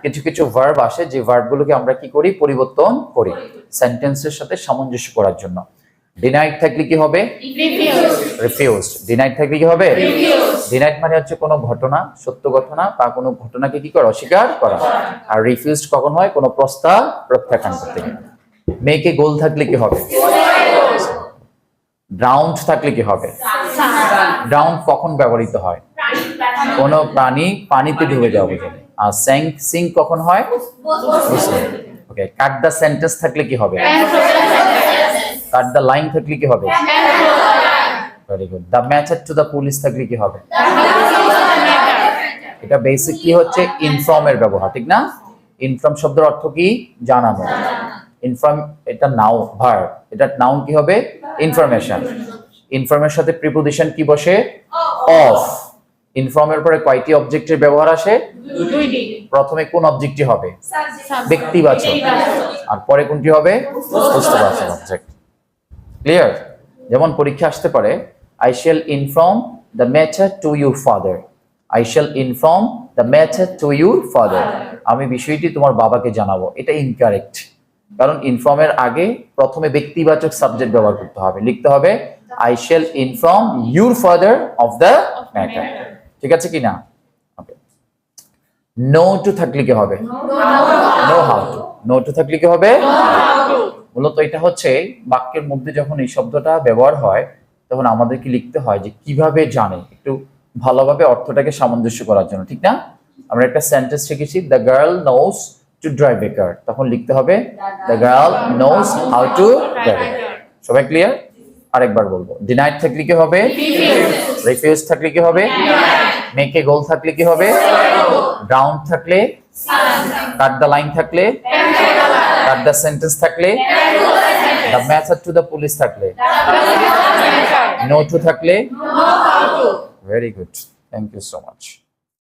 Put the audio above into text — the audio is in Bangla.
কিছু কিছু ভার্ব আসে যে ভার্বগুলোকে আমরা কি করি, পরিবর্তন করি সেন্টেন্সের সাথে সামঞ্জস্য করার জন্য। ডিনাইড থাকলে কি হবে? রিফিউজড। ডিনাইড থাকলে কি হবে? ডিনাইড মানে হচ্ছে কোনো ঘটনা, সত্য ঘটনা বা কোনো ঘটনাকে কি করা, অস্বীকার করা। আর রিফিউজড কখন হয়? কোনো প্রস্তাব প্রত্যাখ্যান করতে গেলে। মেয়েকে গোল থাকলে কি হবে? ড্রাউন্ড থাকলে কি হবে? ড্রাউন্ড কখন ব্যবহৃত হয়? কোনো প্রাণী পানিতে ডুবে যাওয়া বোঝায়। আর সিঙ্ক কখন হয়? ওকে। কাট দ্য সেন্টেন্স থাকলে কি হবে? কাট দ্য লাইন থাকলে কি হবে? Very good. The matter to the police থাকলে কি হবে? এটা বেসিকলি হচ্ছে ইনফর্ম এর ব্যবহার, ঠিক না? ইনফর্ম শব্দের অর্থ কি? জানানো। ইনফর্ম এটা নাউন ভার্ব, এটা নাউন কি হবে? ইনফরমেশন। ইনফর্মের সাথে প্রিপোজিশন কি বসে? অফ। ইনফর্মের পরে কয়টি অবজেক্টের ব্যবহার আসে? দুইটি। প্রথমে কোন অবজেক্টটি হবে? ব্যক্তিবাচক। আর পরে কোনটি হবে? বস্তুবাচক অবজেক্ট। ক্লিয়ার? যেমন পরীক্ষা আসতে পারে, I shall inform the matter to your father. I shall inform the matter to your father. আমি বিষয়টি তোমার বাবাকে জানাবো। এটা ইনকারেক্ট, কারণ ইনফর্মের আগে প্রথমে ব্যক্তিবাচক সাবজেক্ট ব্যবহার করতে হবে, লিখতে হবে I shall inform your father of the matter। ঠিক আছে কি না? ওকে। নো টু থাকলে কি হবে? Know how to. Know to থাকলে কি হবে? মূলত এটা হচ্ছে বাক্যের মধ্যে যখন এই শব্দটা ব্যবহার হয় তখন আমাদের কি লিখতে হয় যে কিভাবে জানে, একটু ভালোভাবে অর্থটাকে সামঞ্জস্য করার জন্য, ঠিক না? আমরা একটা সেন্টেন্স শিখেছি, the girl knows to drive a car, তখন লিখতে হবে the girl knows how to drive a car. সবাই ক্লিয়ার? আরেকবার বলবো, ডিনাইড থাকলে কি হবে? রিফিউজ থাকলে কি হবে? মেকে গোল থাকলে কি হবে? গ্রাউন্ড থাকলে? কাট দ্য লাইন থাকলে? কাট দ্য সেন্টেন্স থাকলে? The method to the police থাকলে? নো টু থাকলে? Very good, thank you so much.